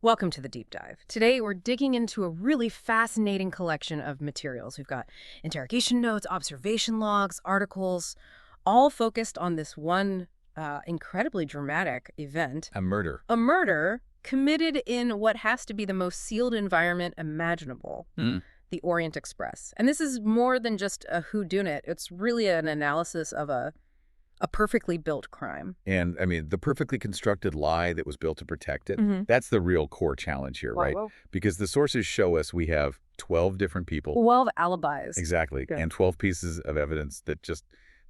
Welcome to the deep dive. Today, we're digging into a really fascinating collection of materials. We've got interrogation notes, observation logs, articles, all focused on this one incredibly dramatic event. A murder. A murder committed in what has to be the most sealed environment imaginable, the Orient Express. And this is more than just a whodunit. It's really an analysis of a perfectly built crime. And, I mean, the perfectly constructed lie that was built to protect it, Mm-hmm. that's the real core challenge here, right? Whoa. Because the sources show us we have 12 different people. 12 alibis. Exactly. Good. And 12 pieces of evidence that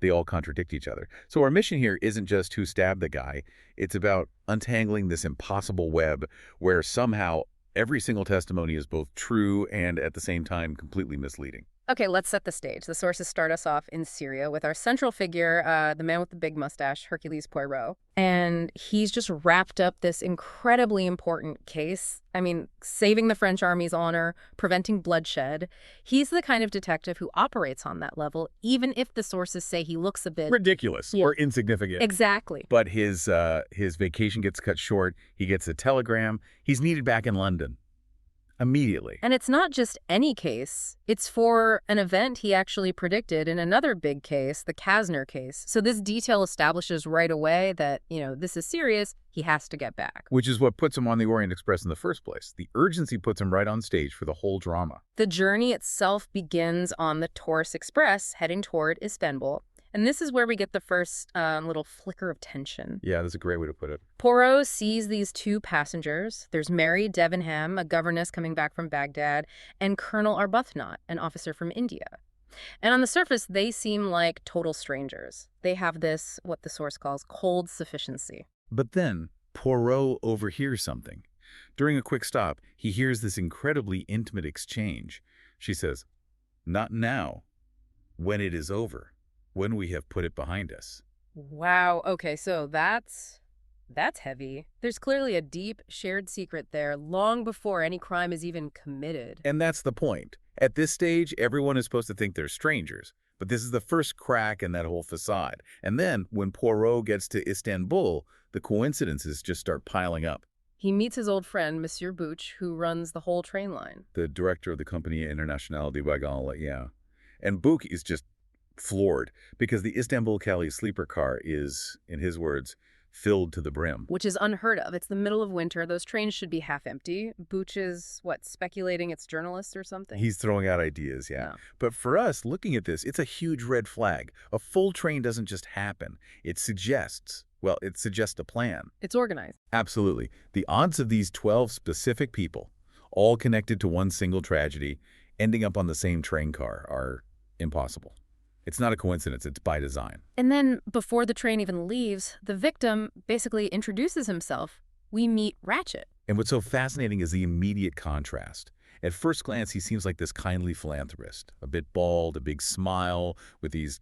they all contradict each other. So our mission here isn't just who stabbed the guy. It's about untangling this impossible web where somehow every single testimony is both true and at the same time completely misleading. Okay, let's set the stage. The sources start us off in Syria with our central figure, the man with the big mustache, Hercule Poirot. And he's just wrapped up this incredibly important case. I mean, saving the French army's honor, preventing bloodshed. He's the kind of detective who operates on that level, even if the sources say he looks a bit Ridiculous or insignificant. Exactly. But his vacation gets cut short. He gets a telegram. He's needed back in London immediately. And it's not just any case. It's for an event he actually predicted in another big case, the Kastner case. So this detail establishes right away that, this is serious. He has to get back. Which is what puts him on the Orient Express in the first place. The urgency puts him right on stage for the whole drama. The journey itself begins on the Taurus Express heading toward Istanbul. And this is where we get the first little flicker of tension. Yeah, that's a great way to put it. Poirot sees these two passengers. There's Mary Debenham, a governess coming back from Baghdad, and Colonel Arbuthnot, an officer from India. And on the surface, they seem like total strangers. They have this, what the source calls, cold sufficiency. But then Poirot overhears something. During a quick stop, he hears this incredibly intimate exchange. She says, "Not now, when it is over. When we have put it behind us." Wow. Okay, so that's heavy. There's clearly a deep shared secret there long before any crime is even committed. And that's the point. At this stage, everyone is supposed to think they're strangers. But this is the first crack in that whole facade. And then, when Poirot gets to Istanbul, the coincidences just start piling up. He meets his old friend, Monsieur Bouch, who runs the whole train line. The director of the Compagnie Internationale des Wagons, yeah. And Bouch is just floored because the Istanbul-Cali sleeper car is, in his words, filled to the brim. Which is unheard of. It's the middle of winter. Those trains should be half empty. Bouch is, speculating it's journalists or something? He's throwing out ideas, yeah. No. But for us, looking at this, it's a huge red flag. A full train doesn't just happen. It suggests a plan. It's organized. Absolutely. The odds of these 12 specific people, all connected to one single tragedy, ending up on the same train car are impossible. It's not a coincidence, it's by design. And then, before the train even leaves, the victim basically introduces himself. We meet Ratchet. And what's so fascinating is the immediate contrast. At first glance, he seems like this kindly philanthropist, a bit bald, a big smile, with these,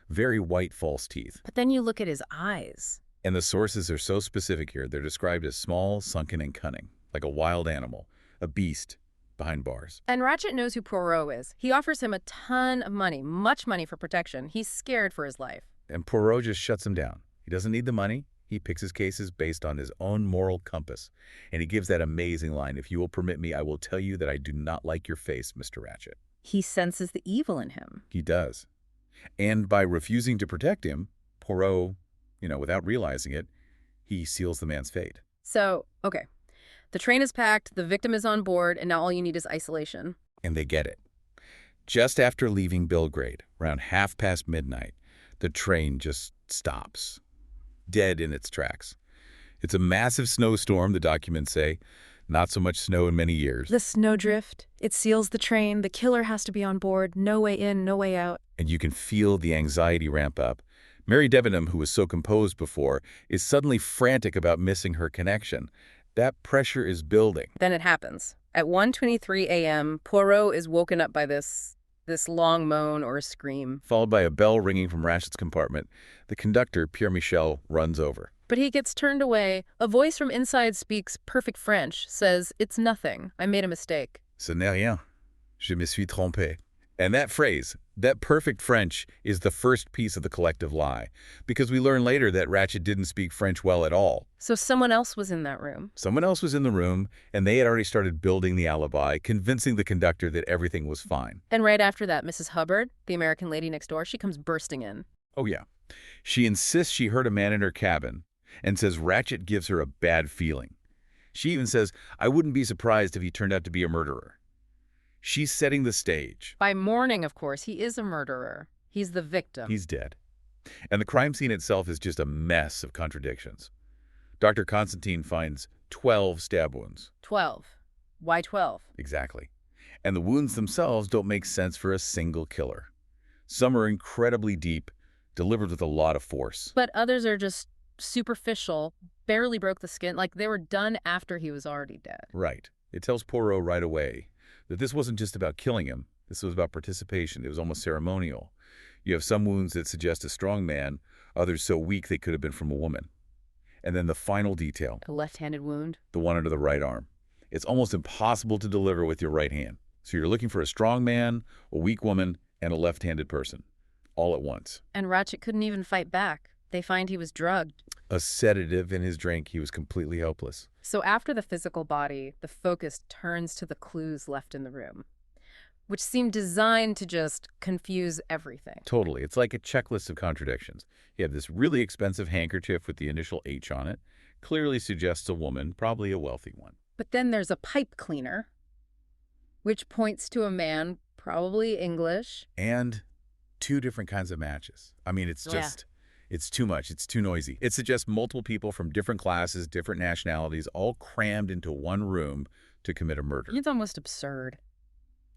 very white false teeth. But then you look at his eyes. And the sources are so specific here. They're described as small, sunken, and cunning, like a wild animal, a beast behind bars. And Ratchet knows who Poirot is. He offers him a ton of money, much money for protection. He's scared for his life. And Poirot just shuts him down. He doesn't need the money. He picks his cases based on his own moral compass. And he gives that amazing line, "If you will permit me, I will tell you that I do not like your face, Mr. Ratchet." He senses the evil in him. He does. And by refusing to protect him, Poirot, without realizing it, he seals the man's fate. So, okay. The train is packed, the victim is on board, and now all you need is isolation. And they get it. Just after leaving Belgrade, around midnight, the train just stops, dead in its tracks. It's a massive snowstorm, the documents say. Not so much snow in many years. The snowdrift, it seals the train. The killer has to be on board. No way in, no way out. And you can feel the anxiety ramp up. Mary Debenham, who was so composed before, is suddenly frantic about missing her connection. That pressure is building. Then it happens. At 1:23 a.m., Poirot is woken up by this long moan or scream. Followed by a bell ringing from Ratchet's compartment. The conductor, Pierre Michel, runs over. But he gets turned away. A voice from inside speaks perfect French, says, "It's nothing. I made a mistake." "Ce n'est rien. Je me suis trompé." And that phrase, that perfect French, is the first piece of the collective lie, because we learn later that Ratchet didn't speak French well at all. So someone else was in that room. Someone else was in the room, and they had already started building the alibi, convincing the conductor that everything was fine. And right after that, Mrs. Hubbard, the American lady next door, she comes bursting in. Oh, yeah. She insists she heard a man in her cabin and says Ratchet gives her a bad feeling. She even says, I wouldn't be surprised if he turned out to be a murderer. She's setting the stage. By morning, of course, he is a murderer. He's the victim. He's dead. And the crime scene itself is just a mess of contradictions. Dr. Constantine finds 12 stab wounds. 12. Why 12? Exactly. And the wounds themselves don't make sense for a single killer. Some are incredibly deep, delivered with a lot of force. But others are just superficial, barely broke the skin, like they were done after he was already dead. Right. It tells Poirot right away that this wasn't just about killing him. This was about participation. It was almost ceremonial. You have some wounds that suggest a strong man, others so weak they could have been from a woman. And then the final detail. A left-handed wound? The one under the right arm. It's almost impossible to deliver with your right hand. So you're looking for a strong man, a weak woman, and a left-handed person, all at once. And Ratchet couldn't even fight back. They find he was drugged. A sedative in his drink, he was completely helpless. So after the physical body, the focus turns to the clues left in the room, which seem designed to just confuse everything. Totally. It's like a checklist of contradictions. You have this really expensive handkerchief with the initial H on it. Clearly suggests a woman, probably a wealthy one. But then there's a pipe cleaner, which points to a man, probably English. And 2 different kinds of matches. I mean, it's just... It's too much. It's too noisy. It suggests multiple people from different classes, different nationalities, all crammed into one room to commit a murder. It's almost absurd.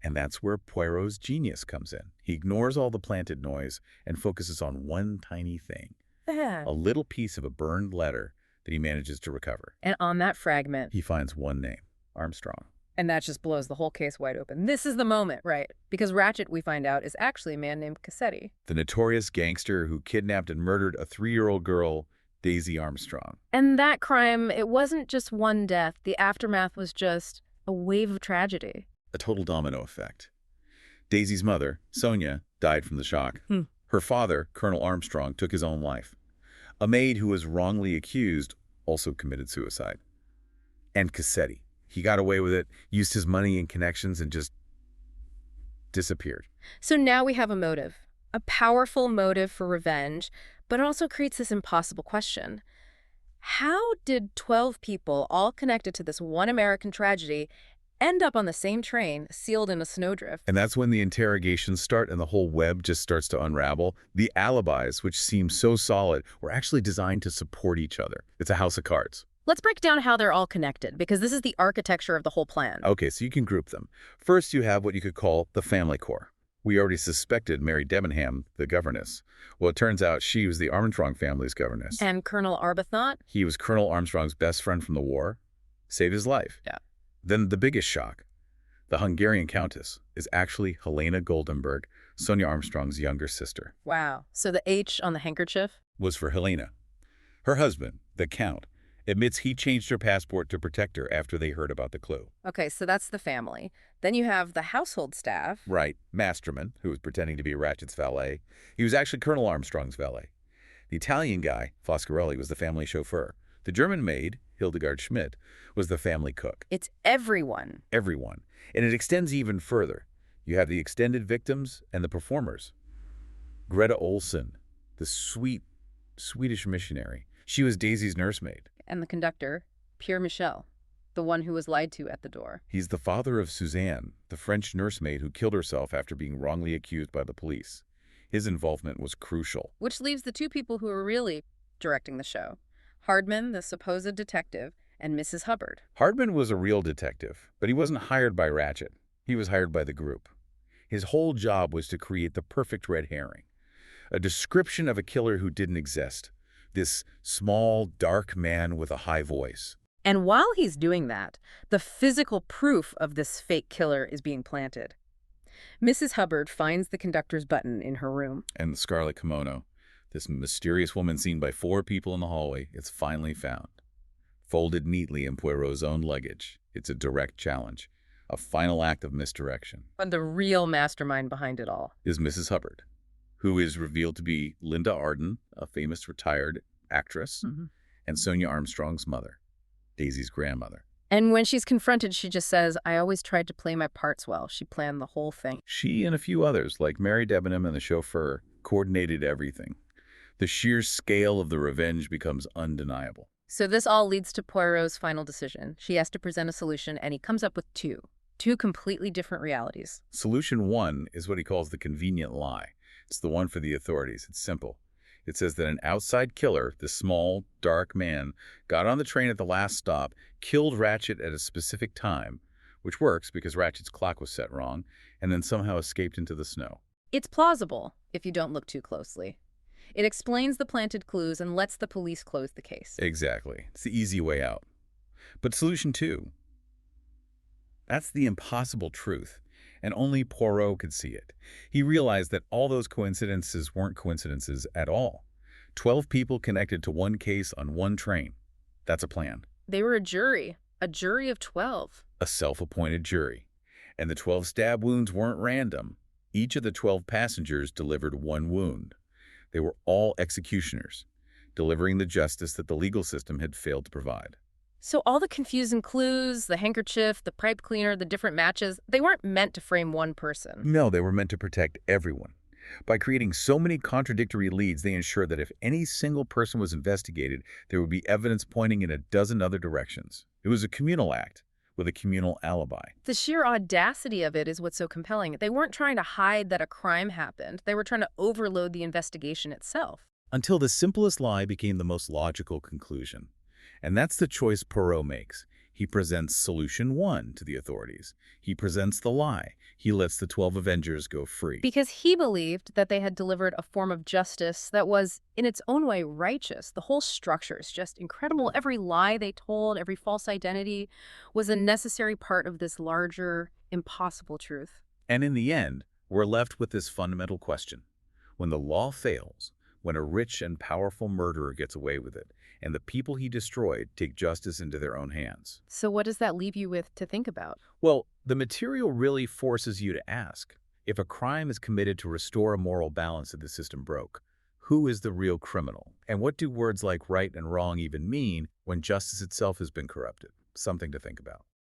And that's where Poirot's genius comes in. He ignores all the planted noise and focuses on one tiny thing. A little piece of a burned letter that he manages to recover. And on that fragment, he finds one name, Armstrong. And that just blows the whole case wide open. This is the moment, right? Because Ratchet, we find out, is actually a man named Cassetti. The notorious gangster who kidnapped and murdered a 3-year-old girl, Daisy Armstrong. And that crime, it wasn't just one death. The aftermath was just a wave of tragedy. A total domino effect. Daisy's mother, Sonia, died from the shock. Her father, Colonel Armstrong, took his own life. A maid who was wrongly accused also committed suicide. And Cassetti. He got away with it, used his money and connections, and just disappeared. So now we have a motive, a powerful motive for revenge, but it also creates this impossible question. How did 12 people, all connected to this one American tragedy, end up on the same train, sealed in a snowdrift? And that's when the interrogations start and the whole web just starts to unravel. The alibis, which seem so solid, were actually designed to support each other. It's a house of cards. Let's break down how they're all connected, because this is the architecture of the whole plan. Okay, so you can group them. First, you have what you could call the family core. We already suspected Mary Debenham, the governess. Well, it turns out she was the Armstrong family's governess. And Colonel Arbuthnot? He was Colonel Armstrong's best friend from the war. Saved his life. Yeah. Then the biggest shock. The Hungarian countess is actually Helena Goldenberg, Sonia Armstrong's younger sister. Wow. So the H on the handkerchief? Was for Helena. Her husband, the Count, admits he changed her passport to protect her after they heard about the clue. Okay, so that's the family. Then you have the household staff. Right. Masterman, who was pretending to be Ratchet's valet. He was actually Colonel Armstrong's valet. The Italian guy, Foscarelli, was the family chauffeur. The German maid, Hildegard Schmidt, was the family cook. It's everyone. Everyone. And it extends even further. You have the extended victims and the performers. Greta Olsen, the sweet, Swedish missionary. She was Daisy's nursemaid. And the conductor, Pierre Michel, the one who was lied to at the door. He's the father of Suzanne, the French nursemaid who killed herself after being wrongly accused by the police. His involvement was crucial. Which leaves the 2 people who are really directing the show. Hardman, the supposed detective, and Mrs. Hubbard. Hardman was a real detective, but he wasn't hired by Ratchet. He was hired by the group. His whole job was to create the perfect red herring, a description of a killer who didn't exist. This small, dark man with a high voice. And while he's doing that, the physical proof of this fake killer is being planted. Mrs. Hubbard finds the conductor's button in her room. And the scarlet kimono, this mysterious woman seen by 4 people in the hallway, it's finally found. Folded neatly in Poirot's own luggage. It's a direct challenge. a final act of misdirection, But the real mastermind behind it all. is Mrs. Hubbard, who is revealed to be Linda Arden, a famous retired actress, and Sonia Armstrong's mother, Daisy's grandmother. And when she's confronted, she just says, I always tried to play my parts well. She planned the whole thing. She and a few others, like Mary Debenham and the chauffeur, coordinated everything. The sheer scale of the revenge becomes undeniable. So this all leads to Poirot's final decision. She has to present a solution, and he comes up with two completely different realities. Solution one is what he calls the convenient lie. It's the one for the authorities. It's simple. It says that an outside killer, this small, dark man, got on the train at the last stop, killed Ratchet at a specific time, which works because Ratchet's clock was set wrong, and then somehow escaped into the snow. It's plausible if you don't look too closely. It explains the planted clues and lets the police close the case. Exactly. It's the easy way out. But solution two, that's the impossible truth, and only Poirot could see it. He realized that all those coincidences weren't coincidences at all. 12 people connected to one case on one train. That's a plan. They were a jury of 12. A self-appointed jury. And the 12 stab wounds weren't random. Each of the 12 passengers delivered one wound. They were all executioners, delivering the justice that the legal system had failed to provide. So all the confusing clues, the handkerchief, the pipe cleaner, the different matches, they weren't meant to frame one person. No, they were meant to protect everyone. By creating so many contradictory leads, they ensured that if any single person was investigated, there would be evidence pointing in a dozen other directions. It was a communal act with a communal alibi. The sheer audacity of it is what's so compelling. They weren't trying to hide that a crime happened. They were trying to overload the investigation itself. Until the simplest lie became the most logical conclusion. And that's the choice Poirot makes. He presents solution one to the authorities. He presents the lie. He lets the 12 Avengers go free. Because he believed that they had delivered a form of justice that was, in its own way, righteous. The whole structure is just incredible. Every lie they told, every false identity was a necessary part of this larger, impossible truth. And in the end, we're left with this fundamental question. When the law fails, when a rich and powerful murderer gets away with it, and the people he destroyed take justice into their own hands. So what does that leave you with to think about? Well, the material really forces you to ask, if a crime is committed to restore a moral balance that the system broke, who is the real criminal? And what do words like right and wrong even mean when justice itself has been corrupted? Something to think about.